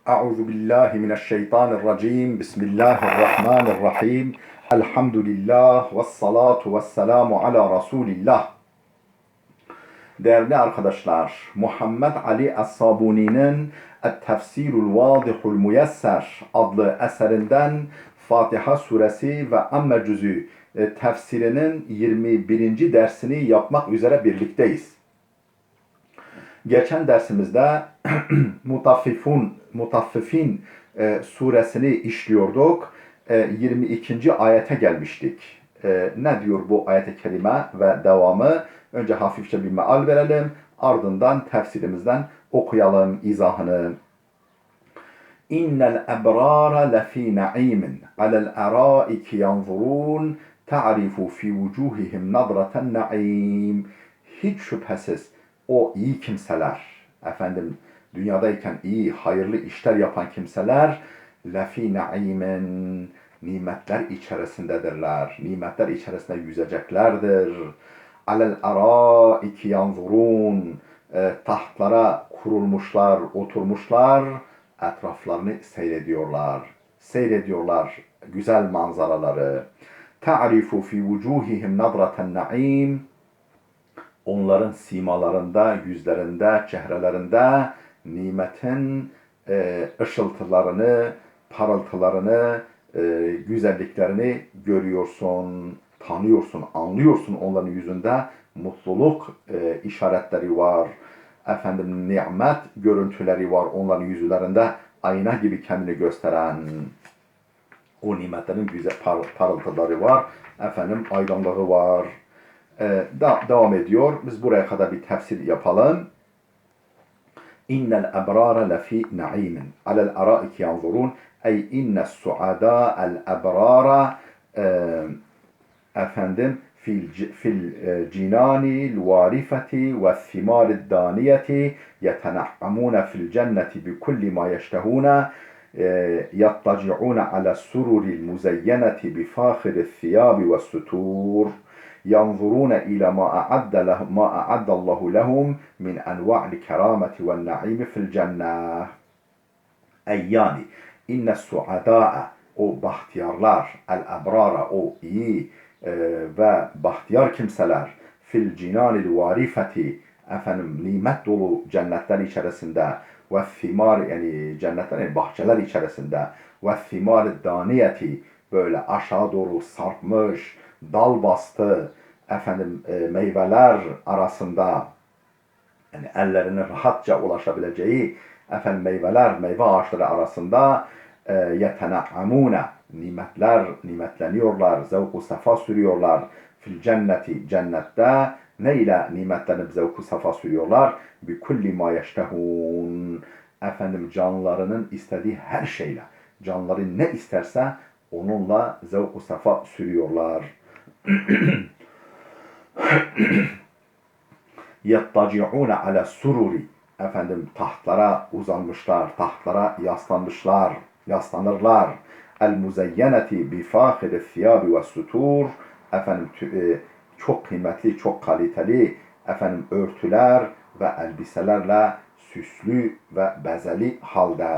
Euzu billahi mineşşeytanirracim. Bismillahirrahmanirrahim. Elhamdülillah ve salatu ve selamu ala Resulillah. Değerli arkadaşlar, Muhammed Ali Es-Sabuni'nin Et-Tefsirul Vadihul Muyesser adlı eserinden Fatiha suresi ve Amme cüzü tefsirinin 21. dersini yapmak üzere birlikteyiz. Geçen dersimizde Mutaffifin suresini işliyorduk. 22. ayete gelmiştik. Ne diyor bu ayet-i kerime ve devamı? Önce hafifçe bir meal verelim. Ardından tefsirimizden okuyalım izahını. İnnel ebrara lefî na'imin alel erâiki yanzurûn ta'rifu fî vücûhihim nadraten na'im. Hiç şüphesiz o iyi kimseler, dünyadayken iyi, hayırlı işler yapan kimseler lefî na'imin, nimetler içerisindedirler. Nimetler içerisinde yüzeceklerdir. Alel arâiki yanzurûn, tahtlara kurulmuşlar, oturmuşlar, etraflarını seyrediyorlar. Seyrediyorlar güzel manzaraları. Ta'rifu fi vucuhihim nadraten na'im. Onların simalarında, yüzlerinde, çehrelerinde nimetin ışıltılarını, parıltılarını, güzelliklerini görüyorsun, tanıyorsun, anlıyorsun. Onların yüzünde mutluluk işaretleri var. Nimet görüntüleri var onların yüzlerinde, ayna gibi kendini gösteren o nimetlerin güzel parıltıları var. Aydınlığı var. Devam ediyor. Biz buraya kadar bir tefsir yapalım. İnnel ebrara lefî na'imin alel arâiki yanzurûn ey innes suadâ'el ebrara في الجنان الوارفة والثمار الدانية يتنعمون في الجنة بكل ما يشتهون يضطجعون على السرر المزينة بفاخر الثياب والستور ينظرون إلى ما أعد الله لهم من أنواع الكرامة والنعيم في الجنة. Yani inne suada, o bahtiyarlar, el ebrara, o iyi ve bahtiyar kimseler, fil cinanil varifeti, nimet dolu cennetler içerisinde, ve thimar, yani cennetler, yani bahçeler içerisinde, ve thimar daniyeti, böyle aşağı doğru sarkmış, dal bastı, meyveler arasında, yani ellerine rahatça ulaşabileceği meyveler, meyve ağaçları arasında yetena'amune, nimetleniyorlar, zevku safa sürüyorlar. Fil cenneti, cennette ne ile nimetlenip zevku safa sürüyorlar? Bi kulli ma yeştehun, canlarının istediği her şeyle, canları ne isterse onunla zevku safa sürüyorlar. يَطَّجِعُونَ عَلَى السُّرُرِ, tahtlara uzanmışlar, tahtlara yaslanırlar. El-muzeyyeneti bifâhir thiyâbi ve sutur, çok kıymetli, çok kaliteli örtüler ve elbiselerle süslü ve bezeli halde.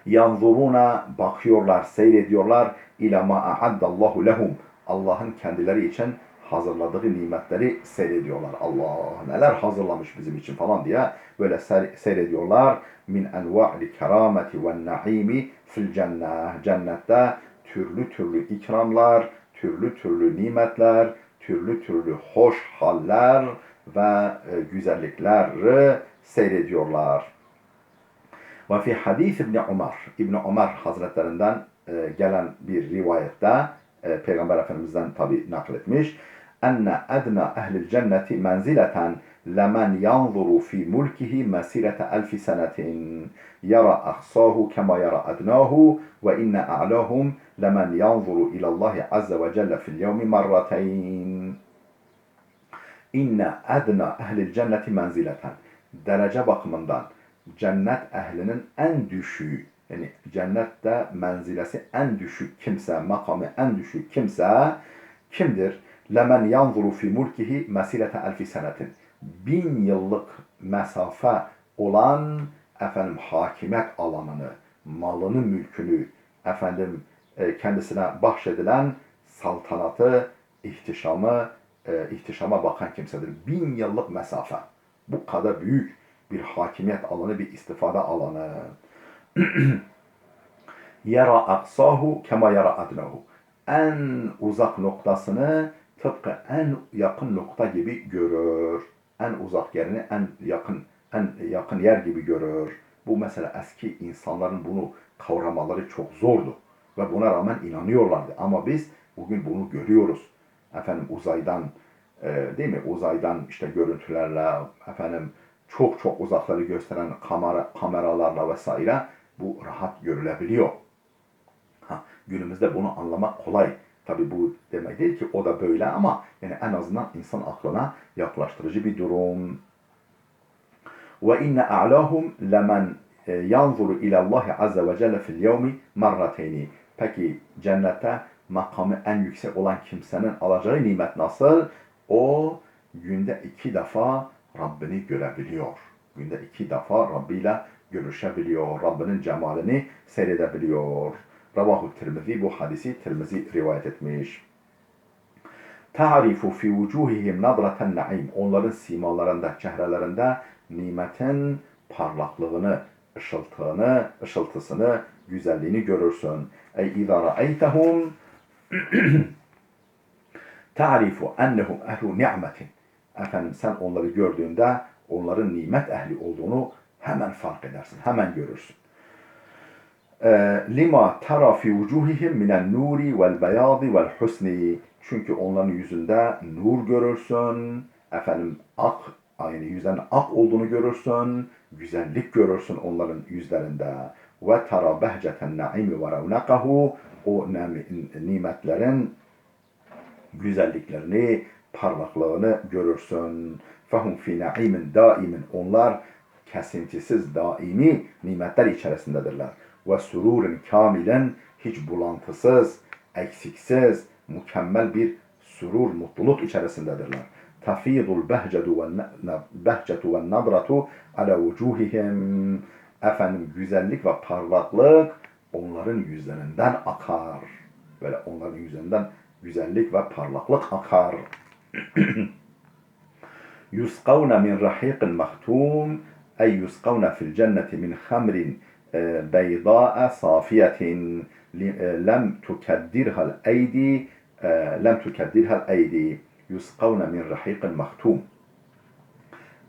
Yanzuruna, bakıyorlar, seyrediyorlar. İlâ mâ a'addallahu lehum, Allah'ın kendileri için hazırladığı nimetleri seyrediyorlar. Allah neler hazırlamış bizim için falan diye böyle seyrediyorlar. Min enva'li kerameti ve naimi fil cenneh. Cennette türlü türlü ikramlar, türlü türlü nimetler, türlü türlü hoş haller ve güzellikleri seyrediyorlar. Ve fi hadis İbn Ömer Hazretlerinden gelen bir rivayette Peygamber Efendimiz'den tabi nakletmiş. Enne edna ehlil cenneti menzileten lemen yanzuru fi mulkihi mesirete elfi senetin yara ahsahu kema yara adnahu ve inne a'lahum lemen yanzuru ilallahi azze ve celle fil yevmi marrateyn. İnne edna ehlil cenneti menzileten, derece bakımından cennet ehlinin en düşüğü, yani cennette menzilesi en düşük kimse, makamı en düşük kimse kimdir? Lemen yanzuru fi mulkihi mesirete elfi senetin. 1000 yıllık mesafe olan efendim hakimiyet alanını, malını, mülkünü, efendim kendisine bahşedilen saltanatı, ihtişama bakan kimsedir. 1000 yıllık mesafe. Bu kadar büyük bir hakimiyet alanı, bir istifade alanı. Yara aksahu kema yara adnahu. En uzak noktasını tıpkı en yakın nokta gibi görür. En uzak yerini en yakın yer gibi görür. Bu mesela eski insanların bunu kavramaları çok zordu ve buna rağmen inanıyorlardı. Ama biz bugün bunu görüyoruz. Efendim uzaydan değil mi? Uzaydan işte görüntülerle efendim çok çok uzakları gösteren kameralarla vesaire bu rahat görülebiliyor. Günümüzde bunu anlamak kolay. Tabi bu demek değil ki o da böyle ama yani en azından insan aklına yaklaştırıcı bir durum. Ve inne a'lahum lemen yanzuru ilallahi azze ve celle fil yevmi marrateyni. Peki cennette makamı en yüksek olan kimsenin alacağı nimet nasıl? O günde 2 defa Rabbini görebiliyor. Günde 2 defa Rabbiyle görüşebiliyor. Rabbinin cemalini seyredebiliyor. Ravahu Tirmizi, bu hadisi Tirmizi rivayet etmiş. Ta'rifu fi vucuhihim nadraten naim. Onların simalarında, çehrelerinde nimetin parlaklığını, ışıltısını, güzelliğini görürsün. Ey izâ ra'eytehum ta'rifu ennehum ehlu ni'metin. Efendim sen onları gördüğünde onların nimet ehli olduğunu hemen fark edersin, hemen görürsün. Lima tara fi vucuhihim minen nuri vel beyadi vel husni. Çünkü onların yüzünde nur görürsün, efendim yani yüzden ak olduğunu görürsün, güzellik görürsün onların yüzlerinde. Ve tara behceten naimi ve revnakahu. O nimetlerin güzelliklerini, parlaklığını görürsün. Fehum fi naimin daimin. Onlar kesintisiz, daimi nimetler içerisindedirler. Ve sururun kamilen, hiç bulantısız, eksiksiz, mükemmel bir surur, mutluluk içerisindedirler. Tafidul behcetu ve nadratu ala vucuhihim. Efendim güzellik ve parlaklık onların yüzlerinden akar. Böyle onların yüzlerinden güzellik ve parlaklık akar. Yusqavna min rahiqin mahtum, ey yusqavna fil cenneti min hamrin beyda'a safiyetin lem tukeddirhal eydi yusqavna min rahiqin mahtum.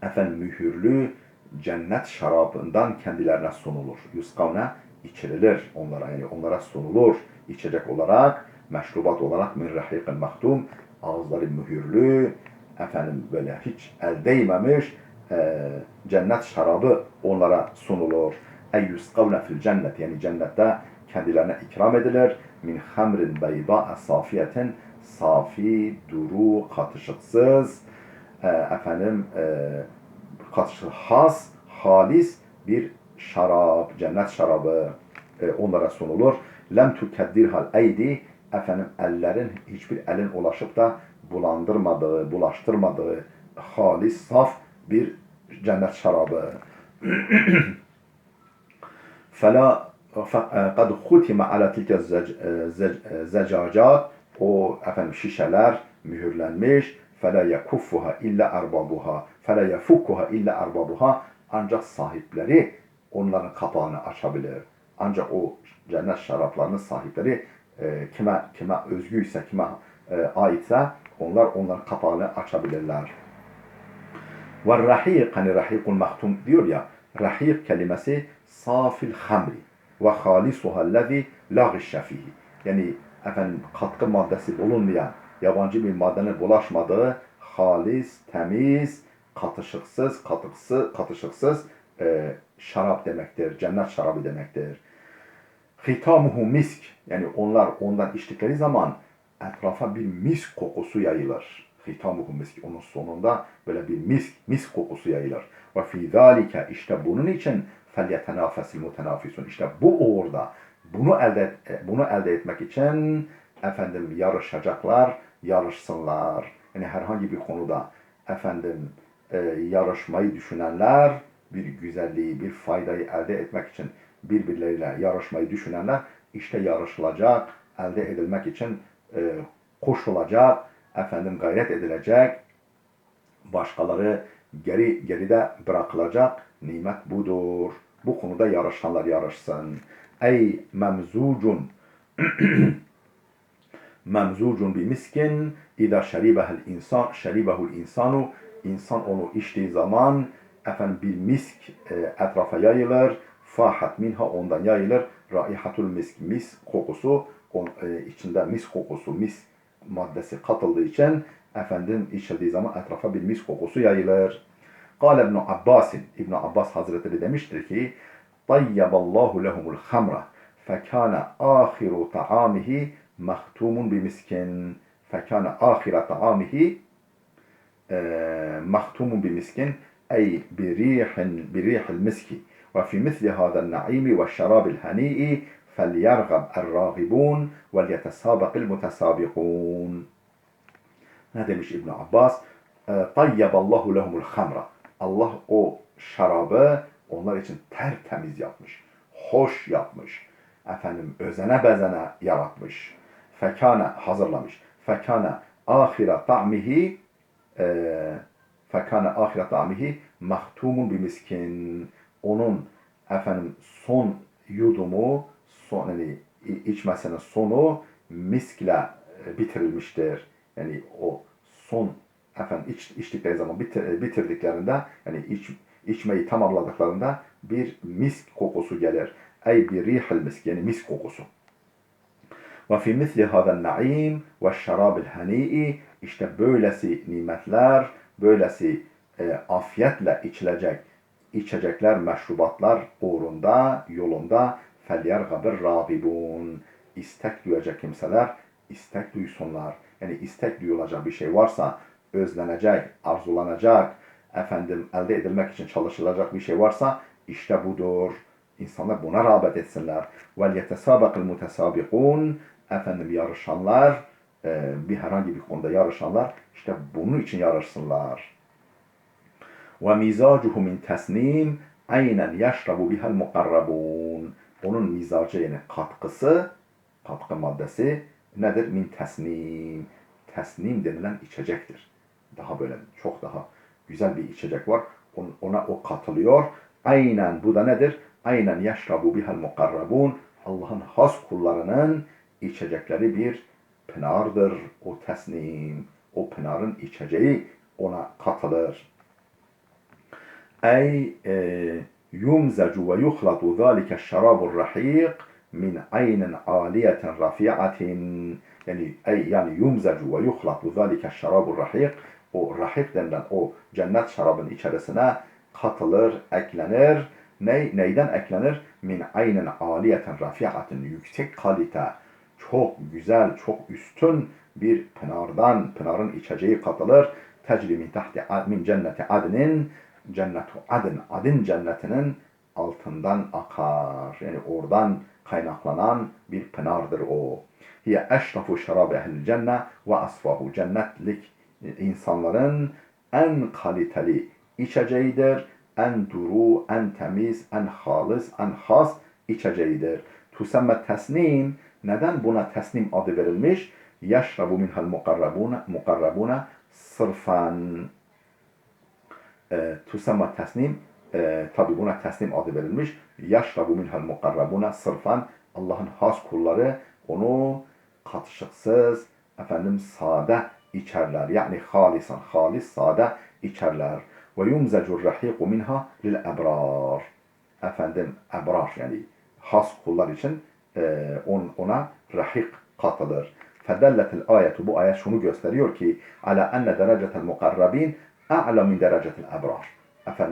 Efendim mühürlü cennet şarabından kendilerine sunulur. Yusqavna içirilir onlara, yani onlara sunulur içecek olarak, meşrubat olarak min rahiqin mahtum, ağızları mühürlü, efendim böyle hiç el değmemiş cennet şarabı onlara sunulur. Ey yusqavne fil cennet, yani cennette kendilerine ikram edilir. Min hamrin beyda'a safiyetin, safi, duru, katışıksız, efendim katışık, has, halis bir şarap, cennet şarabı onlara sunulur. Lem tukeddirhal eydi, efendim ellerin, hiçbir elin ulaşıp da bulandırmadığı, bulaştırmadığı halis, saf bir cennet şarabı. فَلَا قَدْ خُتِمَ عَلَى تِلْكَ الزَّجَاجَاتِ. O efendim şişeler mühürlenmiş. فَلَا يَكُفُّهَا اِلَّا اَرْبَابُهَا فَلَا يَفُكُّهَا اِلَّا اَرْبَابُهَا. Ancak sahipleri onların kapağını açabilir. Ancak o cennet şaraplarının sahipleri kime özgüyse, kime aitse onların kapağını açabilirler. Ve rahik, hani rahikul mahtum diyor ya, rahik kelimesi safil hamri ve halisuhallezi la gişşe fihi. Yani efendim katkı maddesi bulunmayan, yabancı bir maddenin bulaşmadığı halis, temiz, katışıksız şarap demektir. Cennet şarabı demektir. Hitamuhu misk, yani onlar ondan içtikleri zaman etrafa bir misk kokusu yayılır. Hitamuhu misk, onun sonunda böyle bir misk kokusu yayılır. Ve fî zâlike, işte bunun için felyetenâfesil mutenâfisun, işte bu uğurda bunu elde etmek için efendim yarışacaklar, yarışsınlar. Yani herhangi bir konuda efendim yarışmayı düşünenler bir güzelliği, bir faydayı elde etmek için birbirleriyle yarışmayı düşünenler işte yarışılacak, elde edilmek için koşulacak, gayret edilecek, başkaları geride bırakılacak nimet budur. Bu konuda yarışanlar yarışsın. Ey memzucun memzucun bi miskin İza şeribehul insanu insan onu içtiği zaman bir misk etrafa yayılır. Fahat minha ondan yayılır. Raihatul misk mis kokusu içinde mis kokusu mis maddesi katıldığı için içildiği zaman etrafa bir mis kokusu yayılır. Kâle İbn Abbas İbn Abbas Hazretleri demiştir ki Tayyaballahu lehumul hamra fekâne âhiru ta'amihi mahtumun bimiskin fekâne âhira ta'amihi mahtumun bimiskin ey birihil miski ve fi misli hâzel na'imi ve şerabil hani'i فَلْيَرْغَبْ الرَّاغِبُونَ وَلْيَتَسَابَقِ الْمُتَسَابِقُونَ. Ne demiş İbn Abbas? Tayyaballahu lehumul hamra. Allah o şarabı onlar için tertemiz yapmış. Hoş yapmış. Özene bezene yaratmış. Fekâne hazırlamış. Fekâne ahire ta'mihi mahtumun bimiskin. Onun son yudumu içmesinin sonu miskle bitirilmiştir. Yani o son içtikleri zaman bitirdiklerinde içmeyi tamamladıklarında bir misk kokusu gelir. Ey bir rihil misk yani misk kokusu. Ve fi misli hâzel na'im ve şerabil hani'i işte böylesi nimetler, böylesi afiyetle içilecek içecekler, meşrubatlar uğrunda, yolunda فَلْيَرْغَبِرْ رَاغِبُونَ istek duyacak kimseler istek duysunlar. Yani istek duyulacak bir şey varsa, özlenecek, arzulanacak, elde edilmek için çalışılacak bir şey varsa işte budur. İnsanlar buna rağbet etsinler. وَلْيَتَسَابَقِ الْمُتَسَابِقُونَ yarışanlar, bir herhangi bir konuda yarışanlar işte bunun için yarışsınlar. وَمِزَاجُهُ مِنْ تَسْنِيمٍ عَيْنًا يَشْرَبُ بِهَا الْمُقَرَّبُونَ onun mizacı yani katkı maddesi nedir? Min tesnim. Tesnim denilen içecektir. Daha böyle çok daha güzel bir içecek var. Ona o katılıyor. Aynen bu da nedir? Aynen yeşrabu bihal mukarrabun. Allah'ın has kullarının içecekleri bir pınardır. O tesnim. O pınarın içeceği ona katılır. Ey يمزج ويخلط ذلك الشراب الرحيق من عين عالية رفيعة yani yumzacu ve yuhlatu zalike şarabur rahik o rahik denilen o cennet şarabın içerisine katılır, eklenir. Neyden eklenir? Min aynin aliyeten rafiatin yüksek kalite, çok güzel, çok üstün bir pınarın içeceği katılır. Tecri min tahti min cenneti adnin cennetu adin cennetinin altından akar. Yani oradan kaynaklanan bir pınardır o. Hiye eşrafu şerabi ehl-i cennet ve asfahu cennetlik insanların en kaliteli içeceğidir. En duru, en temiz, en halis, en has içeceğidir. Tusemme tesnim. Neden buna tesnim adı verilmiş? Yeşrabu minhal mukarrabuna sırfan. Tusamma tesnim tabi buna teslim adı verilmiş. Yaşrabu minhal mukarrabuna sırfan Allah'ın has kulları onu katışıksız sade içerler. Yani halis sade içerler. Ve yumzacur rahiqu minha lil ebrar. Ebrar yani has kullar için ona rahik katılır. Fedelletil ayetu bu ayet şunu gösteriyor ki ala enne derecetel mukarrabin a'la min derecetil ebrar.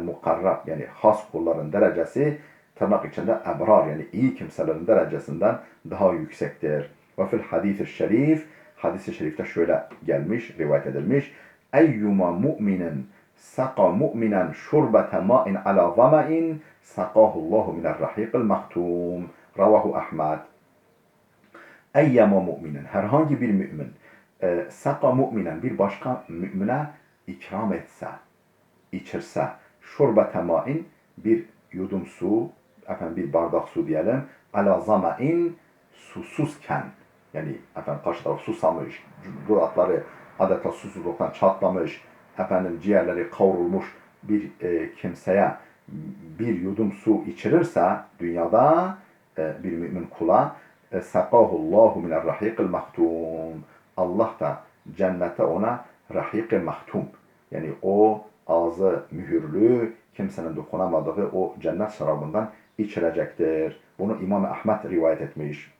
Mukarrab yani has kulların derecesi tırnak içinde ebrar yani iyi kimselerin derecesinden daha yüksektir. Ve fil hadis-i şerif hadis-i şerifte şöyle gelmiş, rivayet edilmiş. Eyyuma mu'minin saka mu'minen şurbete ma'in ala zama'in sakahullahu minerrahiqil mahtum. Ravahu Ahmed. Eyyama mu'minin herhangi bir mümin saka mu'minen bir başka mümine ikram etse, içirse şurbete ma'in bir yudum su, efendim bir bardak su diyelim, ala zama'in susuzken, yani efendim karşı taraf susamış, dudakları adeta susuzluktan çatlamış, efendim ciğerleri kavrulmuş bir kimseye bir yudum su içirirse dünyada bir mümin kula sakahullahu minerrahiqil mahtum. Allah da cennete ona rahik-i mahtum, yani o ağzı mühürlü, kimsenin dokunamadığı o cennet şarabından içirecektir. Bunu İmam Ahmed rivayet etmiş.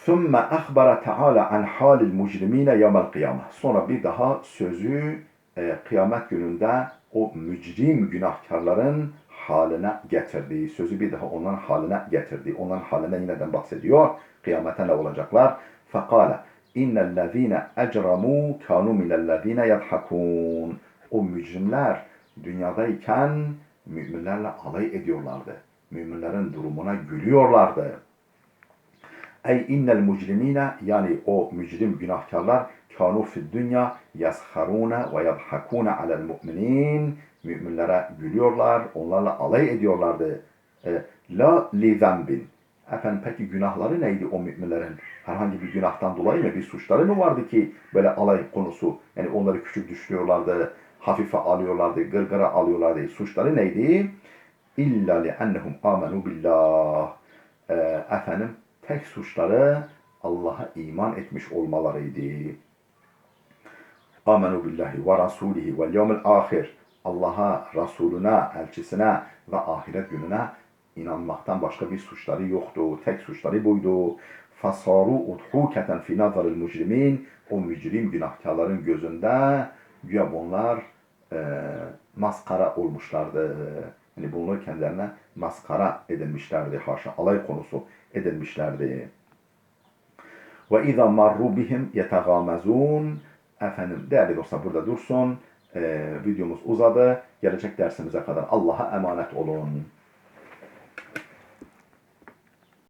ثُمَّ أَخْبَرَ تَعَالَى عَنْ حَالِ الْمُجْرِم۪ينَ يَوْمَ الْقِيَامَةِ. Sonra bir daha sözü kıyamet gününde o mücrim günahkarların haline getirdiği, sözü bir daha onların haline getirdiği, onların haline yineden bahsediyor. Kıyamete ne olacaklar? فَقَالَ اِنَّ الَّذ۪ينَ اَجْرَمُوا كَانُوا مِنَ الَّذ۪ينَ يَضْحَكُونَ. O mücrimler dünyadayken müminlerle alay ediyorlardı. Müminlerin durumuna gülüyorlardı. Ey innel mucrimine, yani o mücrim günahkarlar, kânû fid dünya yasharûne ve yadhakûne alel mu'minin, müminlere gülüyorlar, onlarla alay ediyorlardı. La li zembin. Efendim peki günahları neydi o müminlerin? Herhangi bir günahtan dolayı mı, bir suçları mı vardı ki böyle alay konusu? Yani onları küçük düşürüyorlardı, hafife alıyorlardı, gırgıra alıyorlardı. Suçları neydi? İlla li'ennehum amenu billah. Efendim tek suçları Allah'a iman etmiş olmalarıydı. Amenu billahi ve rasulihi vel yevmil ahir. Allah'a, Resulüne, elçisine ve ahiret gününe inanmaktan başka bir suçları yoktu. Tek suçları buydu. Fasaru udhuketen fi nazaril mücrimin. O mücrim günahkarların gözünde güya bunlar maskara olmuşlardı. Yani bunlar kendilerine maskara edilmişlerdi. Haşa alay konusu edilmişlerdi. Ve izâ marru bihim yetagâmezûn. Efendim değerli dostlar burada dursun. Videomuz uzadı. Gelecek dersimize kadar Allah'a emanet olun.